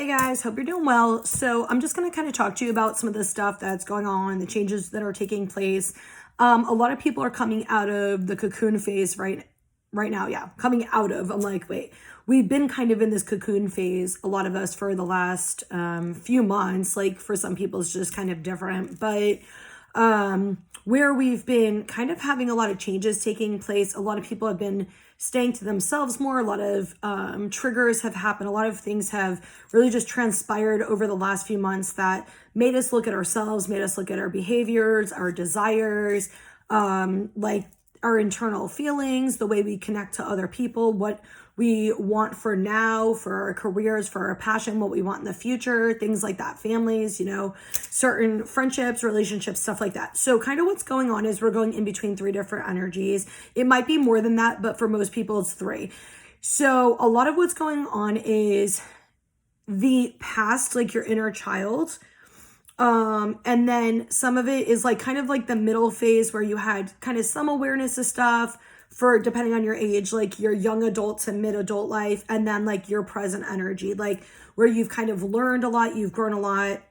guys, hope you're doing well. So I'm just going to kind of talk to you about some of the stuff that's going on, the changes that are taking place. A lot of people are coming out of the cocoon phase right now. Yeah, coming out of. I'm like, wait, we've been kind of in this cocoon phase, a lot of us, for the last few months. Like for some people, it's just kind of different. But where we've been kind of having a lot of changes taking place, a lot of people have been staying to themselves more. A lot of triggers have happened. A lot of things have really just transpired over the last few months that made us look at ourselves, made us look at our behaviors, our desires, like our internal feelings, the way we connect to other people, what we want for now, for our careers, for our passion, what we want in the future, things like that, families, certain friendships, relationships, stuff like that. So kind of what's going on is we're going in between three different energies. It might be more than that, but for most people it's three. So a lot of what's going on is the past, like your inner child. And then some of it is like kind of like the middle phase where you had kind of some awareness of stuff for, depending on your age, like your young adult to mid-adult life, and then like your present energy, like where you've kind of learned a lot, you've grown a lot.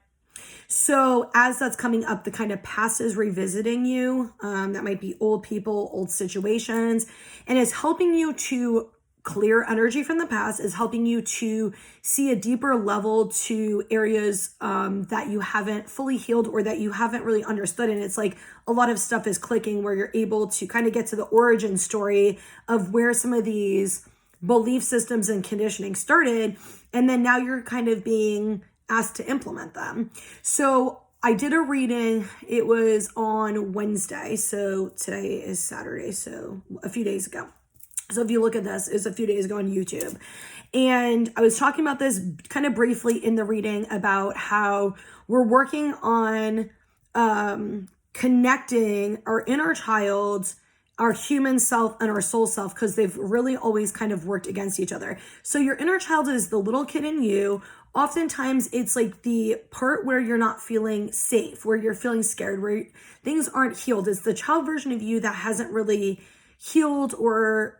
So as that's coming up, the kind of past is revisiting you. That might be old people, old situations, and it's helping you to clear energy from the past, is helping you to see a deeper level to areas that you haven't fully healed or that you haven't really understood. And it's like a lot of stuff is clicking where you're able to kind of get to the origin story of where some of these belief systems and conditioning started. And then now you're kind of being asked to implement them. So I did a reading. It was on Wednesday. So today is Saturday. So a few days ago. So if you look at this, it's a few days ago on YouTube. And I was talking about this kind of briefly in the reading about how we're working on connecting our inner child, our human self, and our soul self, because they've really always kind of worked against each other. So your inner child is the little kid in you. Oftentimes it's like the part where you're not feeling safe, where you're feeling scared, where things aren't healed. It's the child version of you that hasn't really healed or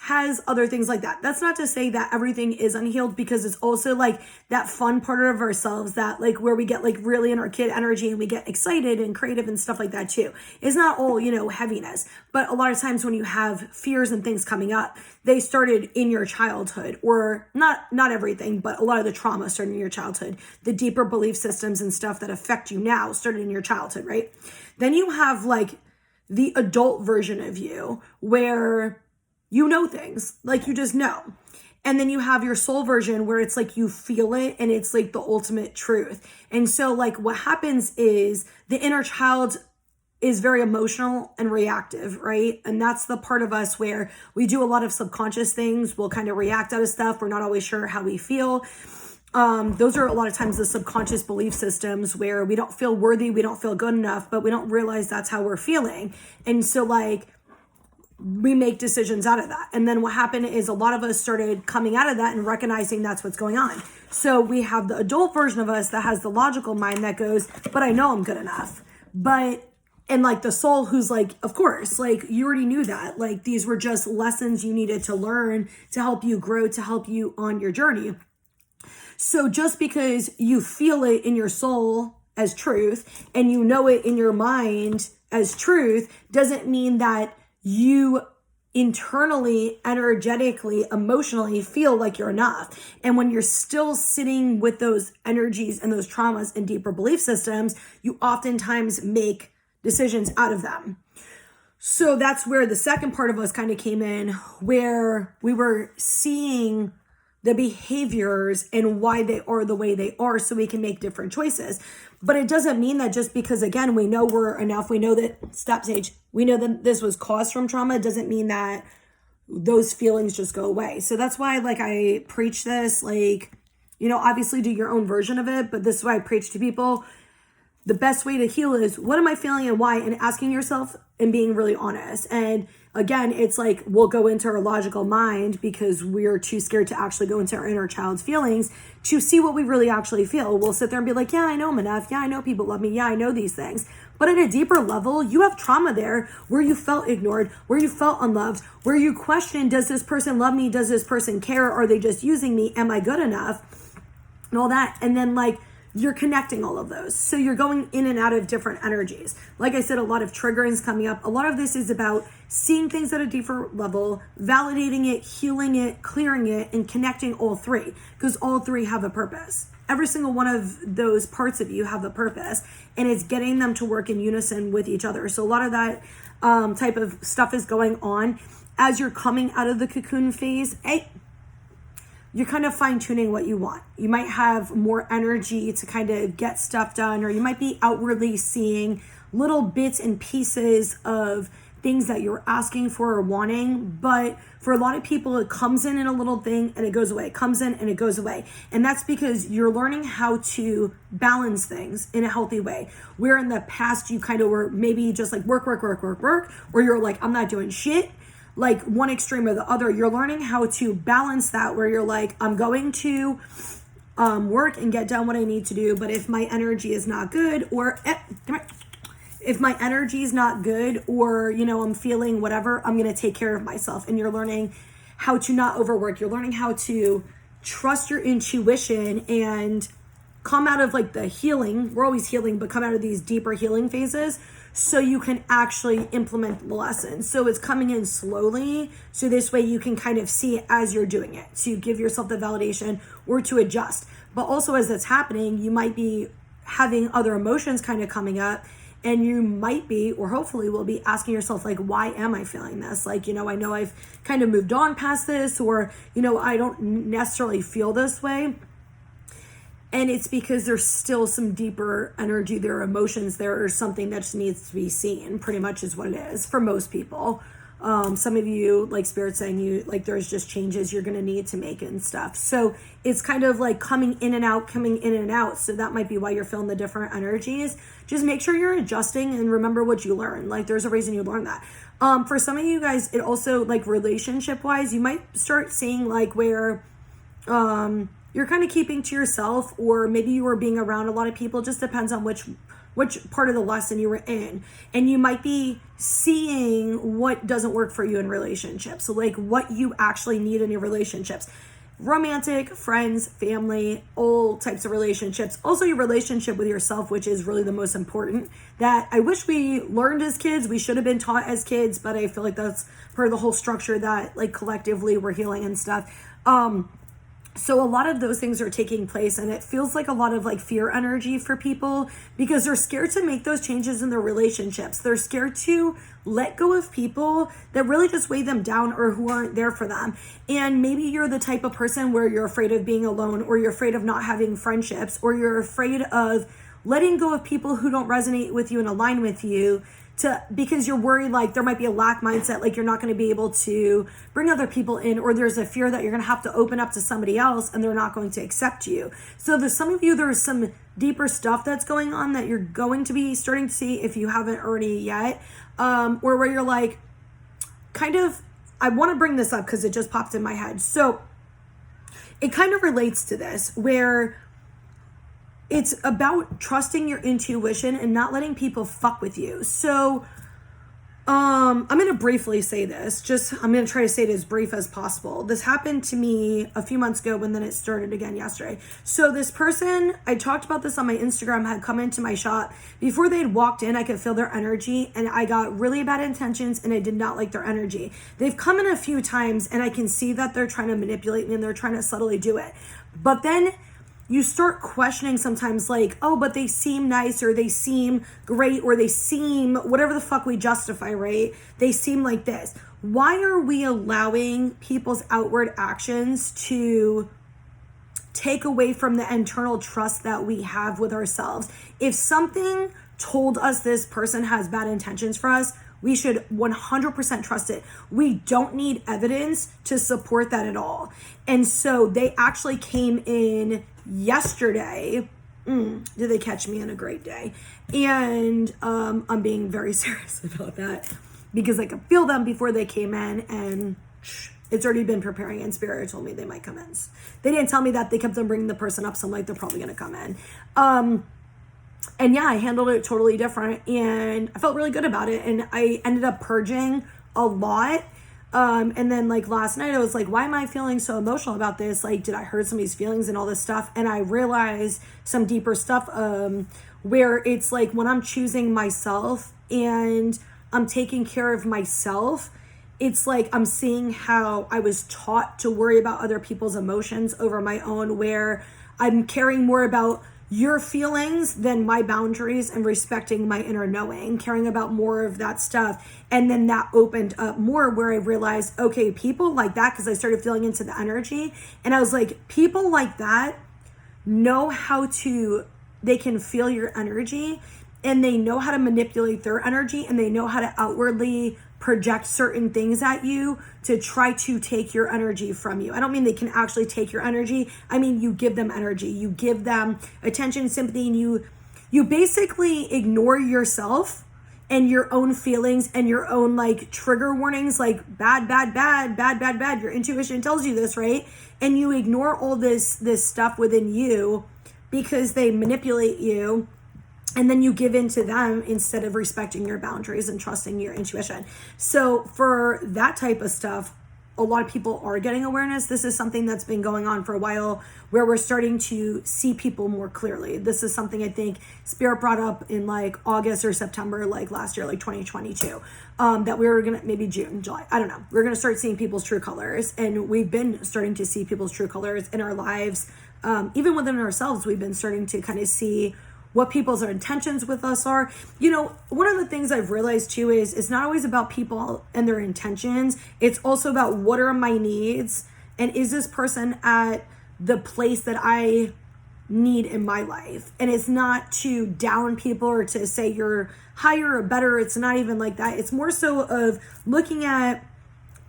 has other things like that. That's not to say that everything is unhealed, because it's also like that fun part of ourselves that like where we get like really in our kid energy and we get excited and creative and stuff like that too. It's not all, heaviness, but a lot of times when you have fears and things coming up, they started in your childhood, or not everything, but a lot of the trauma started in your childhood. The deeper belief systems and stuff that affect you now started in your childhood, right? Then you have like the adult version of you where you know things, like you just know. And then you have your soul version where it's like you feel it and it's like the ultimate truth. And so like what happens is the inner child is very emotional and reactive, right? And that's the part of us where we do a lot of subconscious things. We'll kind of react out of stuff. We're not always sure how we feel. Those are a lot of times the subconscious belief systems where we don't feel worthy, we don't feel good enough, but we don't realize that's how we're feeling. And so like we make decisions out of that. And then what happened is a lot of us started coming out of that and recognizing that's what's going on. So we have the adult version of us that has the logical mind that goes, but I know I'm good enough. And like the soul who's like, of course, like you already knew that. Like these were just lessons you needed to learn to help you grow, to help you on your journey. So just because you feel it in your soul as truth and you know it in your mind as truth doesn't mean that you internally, energetically, emotionally feel like you're enough. And when you're still sitting with those energies and those traumas and deeper belief systems, you oftentimes make decisions out of them. So that's where the second part of us kind of came in, where we were seeing the behaviors and why they are the way they are so we can make different choices. But it doesn't mean that just because, again, we know we're enough, we know that, stop Sage, we know that this was caused from trauma, it doesn't mean that those feelings just go away. So that's why, like, I preach this, like, obviously do your own version of it, but this is why I preach to people. The best way to heal is, what am I feeling and why? And asking yourself and being really honest. And again, it's like we'll go into our logical mind because we're too scared to actually go into our inner child's feelings to see what we really actually feel. We'll sit there and be like, yeah, I know I'm enough. Yeah, I know people love me. Yeah, I know these things. But at a deeper level, you have trauma there where you felt ignored, where you felt unloved, where you question, does this person love me? Does this person care? Are they just using me? Am I good enough? and all that. And then like you're connecting all of those. So you're going in and out of different energies. Like I said, a lot of triggerings coming up. A lot of this is about seeing things at a deeper level, validating it, healing it, clearing it, and connecting all three, because all three have a purpose. Every single one of those parts of you have a purpose, and it's getting them to work in unison with each other. So a lot of that type of stuff is going on as you're coming out of the cocoon phase. You're kind of fine-tuning what you want. You might have more energy to kind of get stuff done, or you might be outwardly seeing little bits and pieces of things that you're asking for or wanting. But for a lot of people, it comes in a little thing and it goes away. It comes in and it goes away. And that's because you're learning how to balance things in a healthy way. Where in the past you kind of were maybe just like work, or you're like, I'm not doing shit. Like one extreme or the other. You're learning how to balance that, where you're like, I'm going to work and get done what I need to do, but if my energy is not good, or if my energy is not good, or I'm feeling whatever, I'm going to take care of myself. And you're learning how to not overwork. You're learning how to trust your intuition and come out of like the healing. We're always healing, but come out of these deeper healing phases so you can actually implement the lesson. So it's coming in slowly. So this way you can kind of see it as you're doing it. So you give yourself the validation or to adjust. But also as that's happening, you might be having other emotions kind of coming up, and you might be, or hopefully will be, asking yourself like, why am I feeling this? Like, I know I've kind of moved on past this, or, I don't necessarily feel this way. And it's because there's still some deeper energy, there are emotions there, or something that just needs to be seen, pretty much is what it is for most people. Some of you, like Spirit saying you, like there's just changes you're going to need to make and stuff. So it's kind of like coming in and out. So that might be why you're feeling the different energies. Just make sure you're adjusting and remember what you learned. Like there's a reason you learned that. For some of you guys, it also like relationship wise, you might start seeing like where, you're kind of keeping to yourself, or maybe you were being around a lot of people. Just depends on which part of the lesson you were in. And you might be seeing what doesn't work for you in relationships. So like what you actually need in your relationships. Romantic, friends, family, all types of relationships. Also your relationship with yourself, which is really the most important. That I wish we learned as kids. We should have been taught as kids, but I feel like that's part of the whole structure that like collectively we're healing and stuff. So a lot of those things are taking place, and it feels like a lot of like fear energy for people because they're scared to make those changes in their relationships. They're scared to let go of people that really just weigh them down or who aren't there for them. And maybe you're the type of person where you're afraid of being alone, or you're afraid of not having friendships, or you're afraid of letting go of people who don't resonate with you and align with you, because you're worried like there might be a lack mindset, like you're not going to be able to bring other people in, or there's a fear that you're going to have to open up to somebody else and they're not going to accept you. So there's some of you, there's some deeper stuff that's going on that you're going to be starting to see if you haven't already yet, or where you're like, kind of, I want to bring this up because it just popped in my head. So it kind of relates to this, where it's about trusting your intuition and not letting people fuck with you. So I'm going to briefly say this. I'm going to try to say it as brief as possible. This happened to me a few months ago, and then it started again yesterday. So this person, I talked about this on my Instagram, had come into my shop. Before they'd walked in, I could feel their energy, and I got really bad intentions, and I did not like their energy. They've come in a few times, and I can see that they're trying to manipulate me, and they're trying to subtly do it. But then you start questioning sometimes like, oh, but they seem nice, or they seem great, or they seem whatever the fuck we justify, right? They seem like this. Why are we allowing people's outward actions to take away from the internal trust that we have with ourselves? If something told us this person has bad intentions for us, we should 100% trust it. We don't need evidence to support that at all. And so they actually came in yesterday. Did they catch me on a great day? And I'm being very serious about that because I could feel them before they came in, and it's already been preparing, and Spirit told me they might come in. They didn't tell me that. They kept on bringing the person up, so I'm like, they're probably going to come in. And yeah, I handled it totally different, and I felt really good about it. And I ended up purging a lot And then like last night I was like, why am I feeling so emotional about this? Like, did I hurt somebody's feelings and all this stuff? And I realized some deeper stuff, where it's like when I'm choosing myself and I'm taking care of myself, it's like I'm seeing how I was taught to worry about other people's emotions over my own, where I'm caring more about your feelings than my boundaries and respecting my inner knowing, caring about more of that stuff. And then that opened up more where I realized, okay, people like that, because I started feeling into the energy. And I was like, people like that know how to, they can feel your energy and they know how to manipulate their energy and they know how to outwardly project certain things at you to try to take your energy from you. I don't mean they can actually take your energy. I mean, you give them energy, you give them attention, sympathy, and you basically ignore yourself and your own feelings and your own like trigger warnings, like bad. Your intuition tells you this, right? And you ignore all this stuff within you because they manipulate you. And then you give in to them instead of respecting your boundaries and trusting your intuition. So for that type of stuff, a lot of people are getting awareness. This is something that's been going on for a while where we're starting to see people more clearly. This is something I think Spirit brought up in like August or September, like last year, like 2022, that we were going to, maybe June, July, I don't know. We're going to start seeing people's true colors. And we've been starting to see people's true colors in our lives. Even within ourselves, we've been starting to kind of see what people's intentions with us are. You know, one of the things I've realized too is it's not always about people and their intentions. It's also about what are my needs and is this person at the place that I need in my life. And it's not to down people or to say you're higher or better. It's not even like that. It's more so of looking at,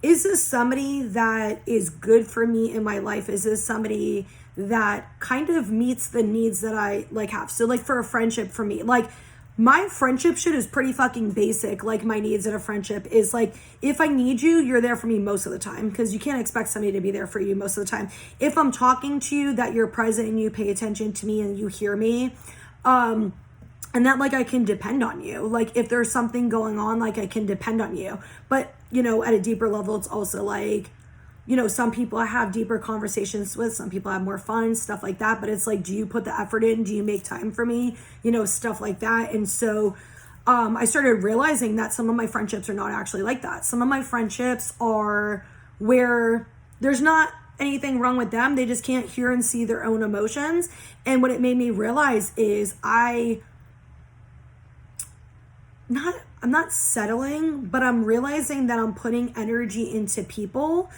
is this somebody that is good for me in my life? Is this somebody that kind of meets the needs that I like have? So like for a friendship, for me, like my friendship shit is pretty fucking basic. Like my needs in a friendship is like, if I need you, you're there for me most of the time, because you can't expect somebody to be there for you most of the time. If I'm talking to you, that you're present and you pay attention to me and you hear me, and that like I can depend on you. Like if there's something going on, like I can depend on you. But you know, at a deeper level, it's also like, you know, some people I have deeper conversations with, some people have more fun, stuff like that. But it's like, do you put the effort in? Do you make time for me? You know, stuff like that. And so I started realizing that some of my friendships are not actually like that. Some of my friendships are where there's not anything wrong with them. They just can't hear and see their own emotions. And what it made me realize is I'm not settling, but I'm realizing that I'm putting energy into people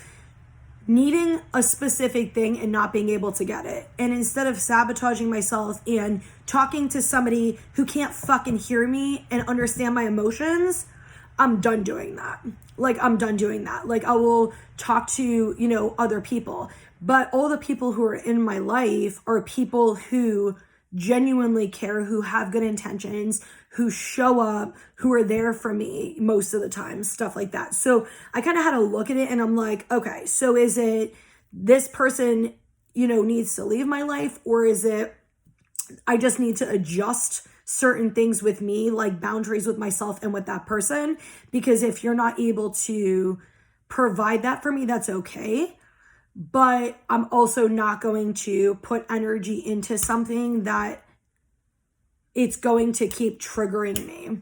needing a specific thing and not being able to get it. And instead of sabotaging myself and talking to somebody who can't fucking hear me and understand my emotions, I'm done doing that. Like I'm done doing that. Like I will talk to, you know, other people, but all the people who are in my life are people who genuinely care, who have good intentions, who show up, who are there for me most of the time, stuff like that. So I kind of had to look at it and I'm like, okay, so is it this person, you know, needs to leave my life, or is it I just need to adjust certain things with me, like boundaries with myself and with that person? Because if you're not able to provide that for me, that's okay. But I'm also not going to put energy into something that it's going to keep triggering me.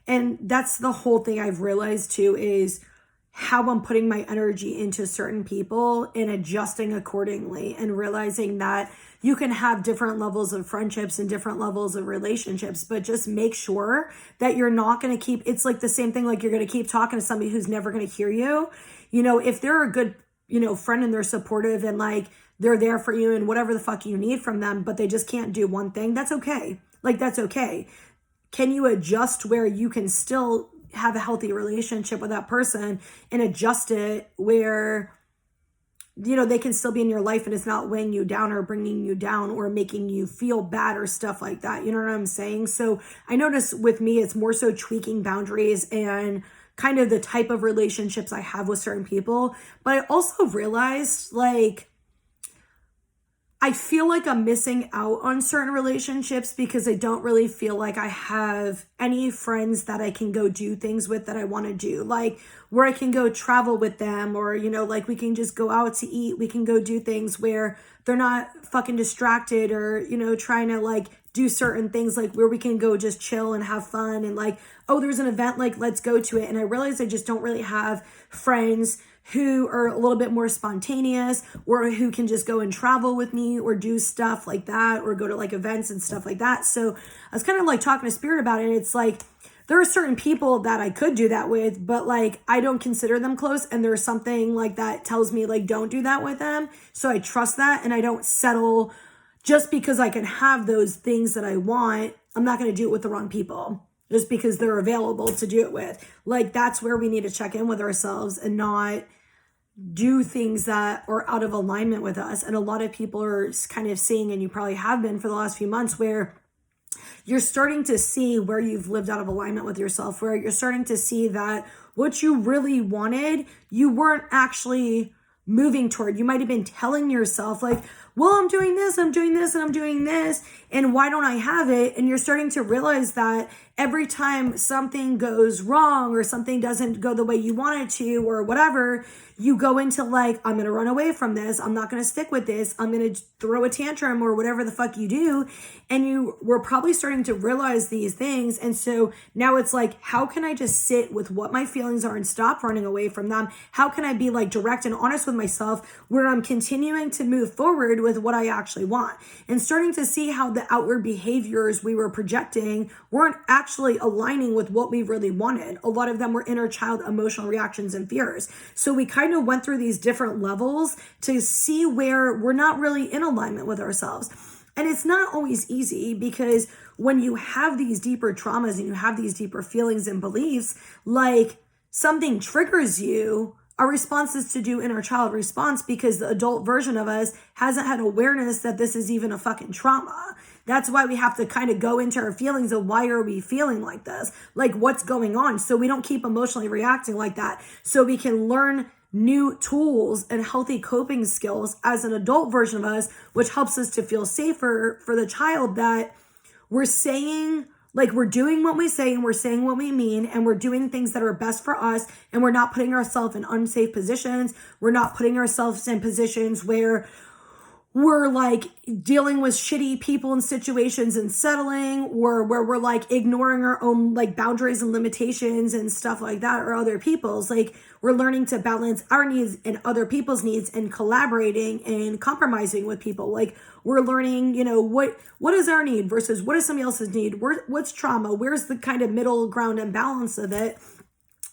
And that's the whole thing I've realized too, is how I'm putting my energy into certain people and adjusting accordingly, and realizing that you can have different levels of friendships and different levels of relationships, but just make sure that you're not going to keep, it's like the same thing, like you're going to keep talking to somebody who's never going to hear you. You know, if they're a good, you know, friend and they're supportive and like they're there for you and whatever the fuck you need from them, but they just can't do one thing, that's okay. Like that's okay. Can you adjust where you can still have a healthy relationship with that person and adjust it where, you know, they can still be in your life and it's not weighing you down or bringing you down or making you feel bad or stuff like that. You know what I'm saying? So I notice with me, it's more so tweaking boundaries and kind of the type of relationships I have with certain people. But I also realized, like, I feel like I'm missing out on certain relationships because I don't really feel like I have any friends that I can go do things with that I want to do. Like where I can go travel with them, or, like we can just go out to eat. We can go do things where they're not fucking distracted, or, trying to like do certain things, like where we can go just chill and have fun, and like, oh, there's an event, like let's go to it. And I realize I just don't really have friends who are a little bit more spontaneous, or who can just go and travel with me or do stuff like that, or go to like events and stuff like that. So I was kind of like talking to Spirit about it. It's like, there are certain people that I could do that with, but like, I don't consider them close. And there's something like that tells me like, don't do that with them. So I trust that. And I don't settle just because I can have those things that I want. I'm not going to do it with the wrong people just because they're available to do it with. Like, that's where we need to check in with ourselves and not do things that are out of alignment with us. And a lot of people are kind of seeing, and you probably have been for the last few months, where you're starting to see where you've lived out of alignment with yourself, where you're starting to see that what you really wanted, you weren't actually moving toward. You might have been telling yourself like, well, I'm doing this, I'm doing this, and I'm doing this, and why don't I have it? And you're starting to realize that every time something goes wrong or something doesn't go the way you want it to or whatever, you go into like, I'm going to run away from this. I'm not going to stick with this. I'm going to throw a tantrum or whatever the fuck you do. And you were probably starting to realize these things. And so now it's like, how can I just sit with what my feelings are and stop running away from them? How can I be like direct and honest with myself where I'm continuing to move forward with what I actually want, and starting to see how the outward behaviors we were projecting weren't actually aligning with what we really wanted. A lot of them were inner child emotional reactions and fears. So we kind of went through these different levels to see where we're not really in alignment with ourselves. And it's not always easy, because when you have these deeper traumas and you have these deeper feelings and beliefs, like something triggers you, our response is to do inner child response, because the adult version of us hasn't had awareness that this is even a fucking trauma. That's why we have to kind of go into our feelings of why are we feeling like this? Like what's going on? So we don't keep emotionally reacting like that. So we can learn new tools and healthy coping skills as an adult version of us, which helps us to feel safer for the child, that we're saying, like, we're doing what we say and we're saying what we mean, and we're doing things that are best for us, and we're not putting ourselves in unsafe positions. We're not putting ourselves in positions where we're like dealing with shitty people and situations and settling, or where we're like ignoring our own like boundaries and limitations and stuff like that, or other people's. Like, we're learning to balance our needs and other people's needs, and collaborating and compromising with people. Like, we're learning, what is our need versus what is somebody else's need? What's trauma? Where's the kind of middle ground and balance of it,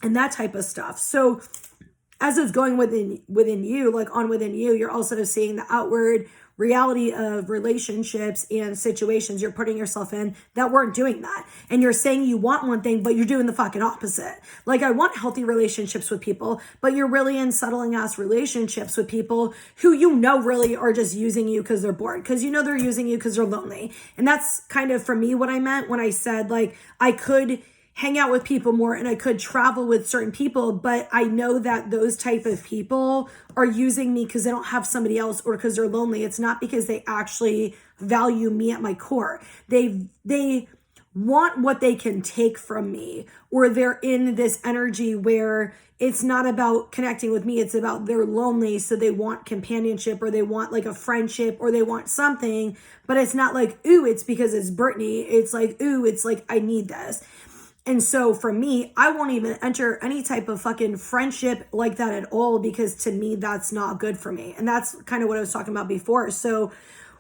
and that type of stuff. So as it's going within you, like on within you, you're also seeing the outward reality of relationships and situations you're putting yourself in that weren't doing that. And you're saying you want one thing, but you're doing the fucking opposite. Like, I want healthy relationships with people, but you're really in settling ass relationships with people who really are just using you because they're bored, because they're using you because they're lonely. And that's kind of, for me, what I meant when I said, like, I could hang out with people more and I could travel with certain people, but I know that those type of people are using me because they don't have somebody else, or because they're lonely. It's not because they actually value me at my core. They want what they can take from me, or they're in this energy where it's not about connecting with me. It's about they're lonely, so they want companionship, or they want like a friendship, or they want something, but it's not like, ooh, it's because it's Brittany. It's like, ooh, it's like, I need this. And so for me, I won't even enter any type of fucking friendship like that at all, because to me, that's not good for me. And that's kind of what I was talking about before. So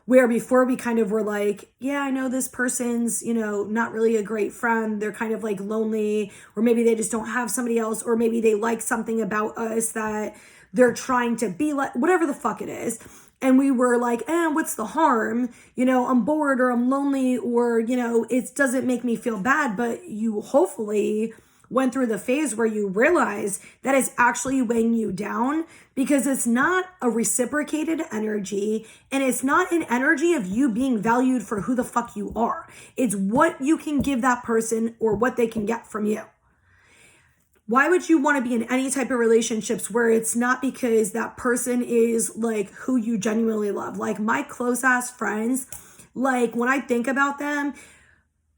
where before we kind of were like, yeah, I know this person's, not really a great friend. They're kind of like lonely, or maybe they just don't have somebody else, or maybe they like something about us that they're trying to be like, whatever the fuck it is. And we were like, what's the harm? I'm bored, or I'm lonely, or, it doesn't make me feel bad. But you hopefully went through the phase where you realize that it's actually weighing you down, because it's not a reciprocated energy, and it's not an energy of you being valued for who the fuck you are. It's what you can give that person, or what they can get from you. Why would you want to be in any type of relationships where it's not because that person is like who you genuinely love? Like my close ass friends, like when I think about them,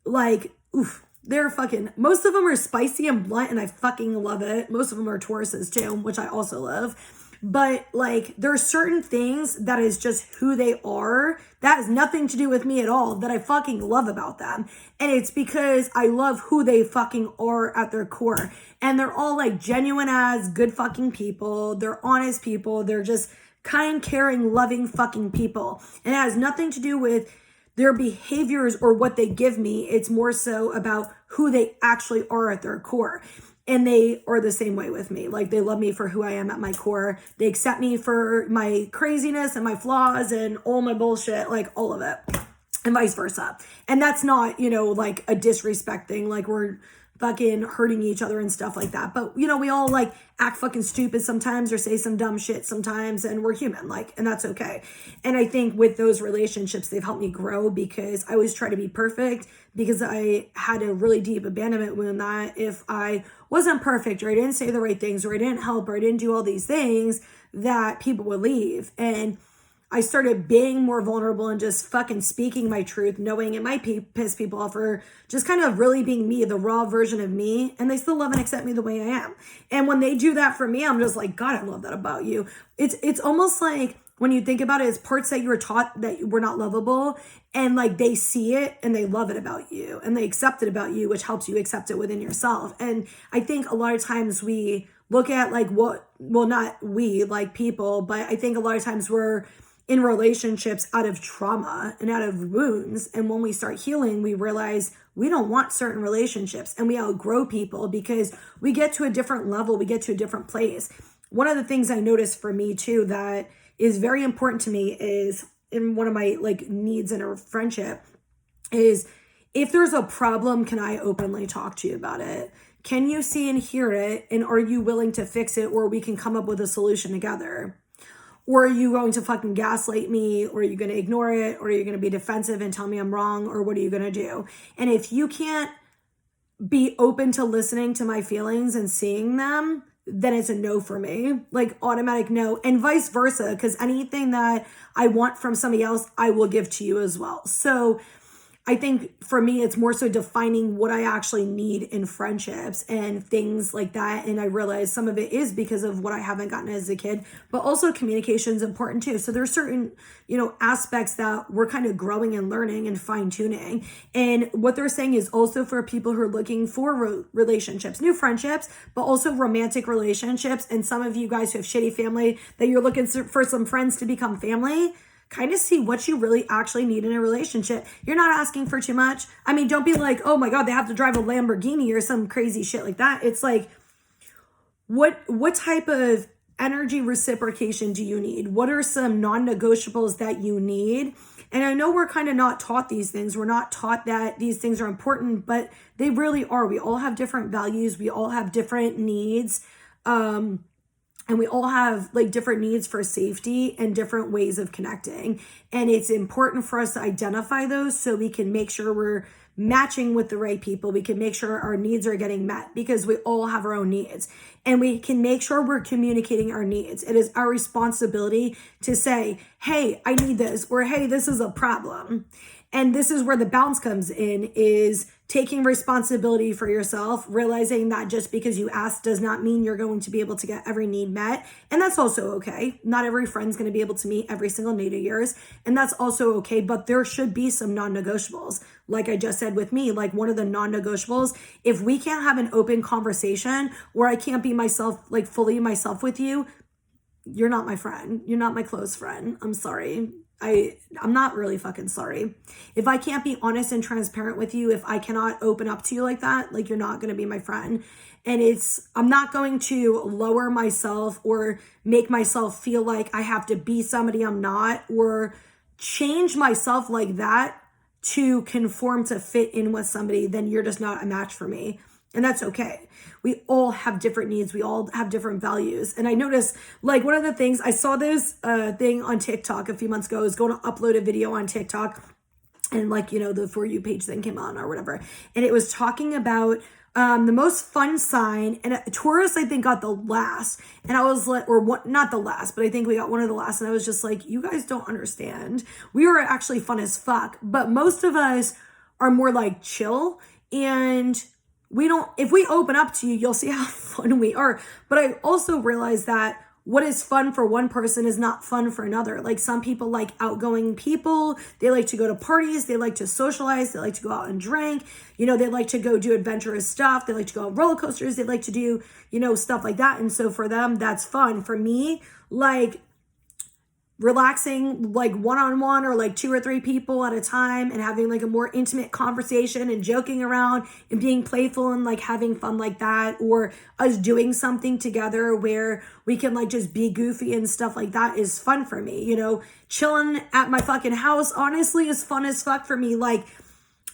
like, oof, they're fucking, most of them are spicy and blunt and I fucking love it. Most of them are Tauruses too, which I also love. But like there are certain things that is just who they are. That has nothing to do with me at all that I fucking love about them. And it's because I love who they fucking are at their core. And they're all like genuine as good fucking people. They're honest people. They're just kind, caring, loving fucking people. And it has nothing to do with their behaviors or what they give me. It's more so about who they actually are at their core. And they are the same way with me. Like they love me for who I am at my core. They accept me for my craziness and my flaws and all my bullshit, like all of it, and vice versa. And that's not, you know, like a disrespect thing. Like we're fucking hurting each other and stuff like that. But, you know, we all like act fucking stupid sometimes or say some dumb shit sometimes, and we're human, like, and that's okay. And I think with those relationships, they've helped me grow because I always try to be perfect because I had a really deep abandonment wound that if I wasn't perfect or I didn't say the right things or I didn't help or I didn't do all these things, that people would leave. And I started being more vulnerable and just fucking speaking my truth, knowing it might piss people off or just kind of really being me, the raw version of me. And they still love and accept me the way I am. And when they do that for me, I'm just like, God, I love that about you. It's almost like when you think about it, it's parts that you were taught that were not lovable. And like they see it and they love it about you and they accept it about you, which helps you accept it within yourself. And I think a lot of times we look at like not we, like people, but I think a lot of times we're in relationships out of trauma and out of wounds. And when we start healing, we realize we don't want certain relationships and we outgrow people because we get to a different level, we get to a different place. One of the things I noticed for me too that is very important to me is in one of my like needs in a friendship is if there's a problem, can I openly talk to you about it? Can you see and hear it? And are you willing to fix it or we can come up with a solution together? Or are you going to fucking gaslight me? Or are you going to ignore it? Or are you going to be defensive and tell me I'm wrong? Or what are you going to do? And if you can't be open to listening to my feelings and seeing them, then it's a no for me, like automatic no, and vice versa. Because anything that I want from somebody else, I will give to you as well. So I think for me, it's more so defining what I actually need in friendships and things like that. And I realize some of it is because of what I haven't gotten as a kid, but also communication is important too. So there's certain, you know, aspects that we're kind of growing and learning and fine tuning. And what they're saying is also for people who are looking for relationships, new friendships, but also romantic relationships. And some of you guys who have shitty family that you're looking for some friends to become family, kind of see what you really actually need in a relationship. You're not asking for too much. I mean, don't be like, oh my God, they have to drive a Lamborghini or some crazy shit like that. It's like, what type of energy reciprocation do you need? What are some non-negotiables that you need? And I know we're kind of not taught these things. We're not taught that these things are important, but they really are. We all have different values. We all have different needs. And we all have like different needs for safety and different ways of connecting. And it's important for us to identify those so we can make sure we're matching with the right people. We can make sure our needs are getting met because we all have our own needs. And we can make sure we're communicating our needs. It is our responsibility to say, hey, I need this, or hey, this is a problem. And this is where the balance comes in, is taking responsibility for yourself, realizing that just because you ask does not mean you're going to be able to get every need met. And that's also okay. Not every friend's going to be able to meet every single need of yours. And that's also okay. But there should be some non-negotiables. Like I just said with me, like one of the non-negotiables, if we can't have an open conversation where I can't be myself, like fully myself with you, you're not my friend. You're not my close friend. I'm sorry. I'm not really fucking sorry. If I can't be honest and transparent with you, if I cannot open up to you like that, like you're not going to be my friend. And I'm not going to lower myself or make myself feel like I have to be somebody I'm not, or change myself like that to conform to fit in with somebody. Then you're just not a match for me. And that's okay. We all have different needs. We all have different values. And I noticed, like, one of the things, I saw this thing on TikTok a few months ago. I was going to upload a video on TikTok, and like, you know, the For You page thing came on or whatever. And it was talking about The most fun sign, and Taurus, I think, got the last. And I was like, or what, not the last, but I think we got one of the last. And I was just like, you guys don't understand. We were actually fun as fuck, but most of us are more like chill. And we don't, if we open up to you, you'll see how fun we are. But I also realized that what is fun for one person is not fun for another. Like some people like outgoing people. They like to go to parties. They like to socialize. They like to go out and drink. You know, they like to go do adventurous stuff. They like to go on roller coasters. They like to do, you know, stuff like that. And so for them, that's fun. For me, like relaxing like one-on-one or like 2 or 3 people at a time and having like a more intimate conversation and joking around and being playful and like having fun like that, or us doing something together where we can like just be goofy and stuff like that is fun for me. You know, chilling at my fucking house honestly is fun as fuck for me. Like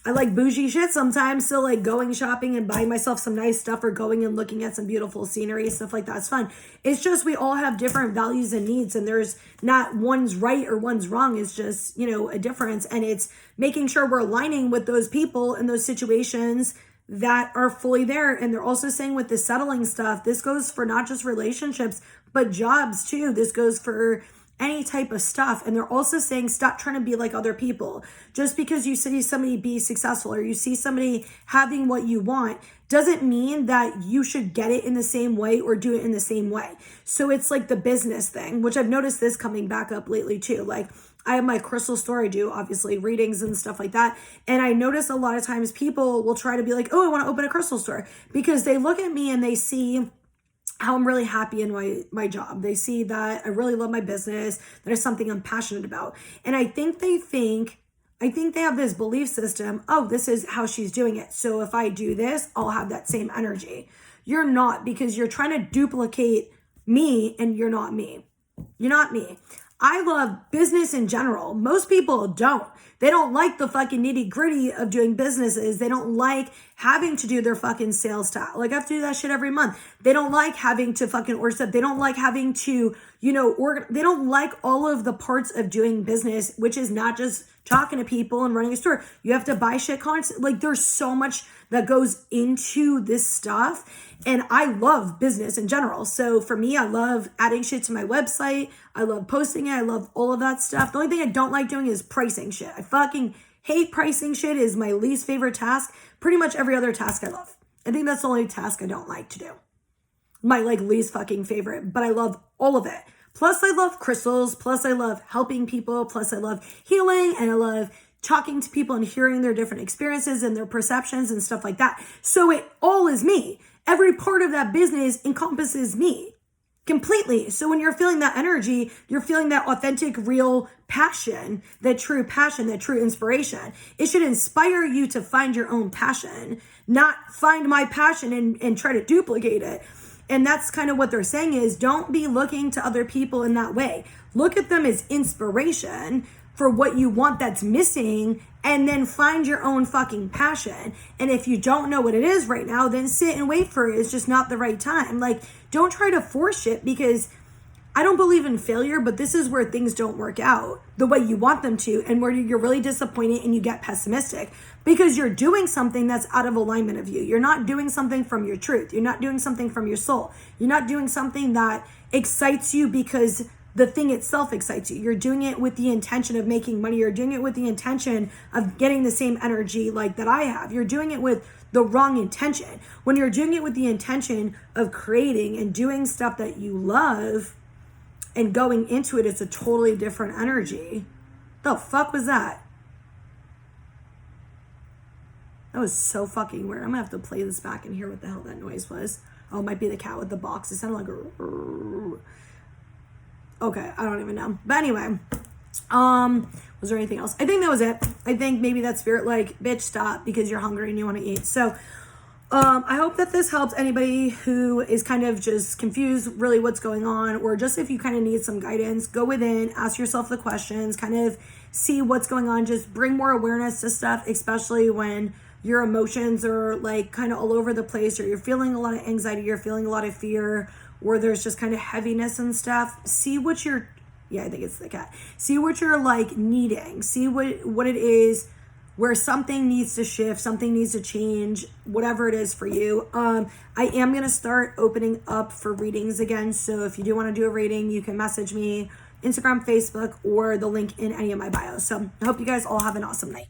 I like bougie shit sometimes, so like going shopping and buying myself some nice stuff or going and looking at some beautiful scenery, stuff like that's fun. It's just we all have different values and needs, and there's not one's right or one's wrong. It's just, you know, a difference, and it's making sure we're aligning with those people in those situations that are fully there. And they're also saying with the settling stuff, this goes for not just relationships, but jobs too. This goes for any type of stuff. And they're also saying stop trying to be like other people. Just because you see somebody be successful or you see somebody having what you want doesn't mean that you should get it in the same way or do it in the same way. So it's like the business thing, which I've noticed this coming back up lately too. Like I have my crystal store, I do obviously readings and stuff like that. And I notice a lot of times people will try to be like, oh, I want to open a crystal store, because they look at me and they see how I'm really happy in my job. They see that I really love my business, that is something I'm passionate about. And I think they have this belief system, oh, this is how she's doing it. So if I do this, I'll have that same energy. You're not, because you're trying to duplicate me and you're not me. You're not me. I love business in general. Most people don't. They don't like the fucking nitty gritty of doing businesses. They don't like having to do their fucking sales style. Like I have to do that shit every month. They don't like having to fucking order stuff. They don't like having to, you know, they don't like all of the parts of doing business, which is not just talking to people and running a store. You have to buy shit constantly. Like there's so much that goes into this stuff. And I love business in general. So for me, I love adding shit to my website. I love posting it. I love all of that stuff. The only thing I don't like doing is pricing shit. I fucking hate pricing shit. Is my least favorite task. Pretty much every other task I love. I think that's the only task I don't like to do. My like least fucking favorite, but I love all of it. Plus I love crystals. Plus I love helping people. Plus I love healing, and I love talking to people and hearing their different experiences and their perceptions and stuff like that. So it all is me. Every part of that business encompasses me completely. So when you're feeling that energy, you're feeling that authentic, real passion, that true inspiration. It should inspire you to find your own passion, not find my passion and try to duplicate it. And that's kind of what they're saying is don't be looking to other people in that way. Look at them as inspiration for what you want that's missing, and then find your own fucking passion. And if you don't know what it is right now, then sit and wait for it. It's just not the right time. Like, don't try to force shit, because I don't believe in failure, but this is where things don't work out the way you want them to, and where you're really disappointed and you get pessimistic because you're doing something that's out of alignment of you. You're not doing something from your truth. You're not doing something from your soul. You're not doing something that excites you because the thing itself excites you. You're doing it with the intention of making money. You're doing it with the intention of getting the same energy like that I have. You're doing it with the wrong intention. When you're doing it with the intention of creating and doing stuff that you love and going into it, it's a totally different energy. The fuck was that? That was so fucking weird. I'm gonna have to play this back and hear what the hell that noise was. Oh, it might be the cat with the box. It sounded like a... Okay, I don't even know. But anyway, was there anything else? I think that was it. I think maybe that spirit like, bitch, stop, because you're hungry and you want to eat. So I hope that this helps anybody who is kind of just confused really what's going on, or just if you kind of need some guidance, go within, ask yourself the questions, kind of see what's going on. Just bring more awareness to stuff, especially when your emotions are like kind of all over the place, or you're feeling a lot of anxiety, you're feeling a lot of fear, or there's just kind of heaviness and stuff. See what you're, I think it's the cat. See what you're like needing. See what it is, where something needs to shift, something needs to change, whatever it is for you. I am going to start opening up for readings again. So if you do want to do a reading, you can message me Instagram, Facebook, or the link in any of my bios. So I hope you guys all have an awesome night.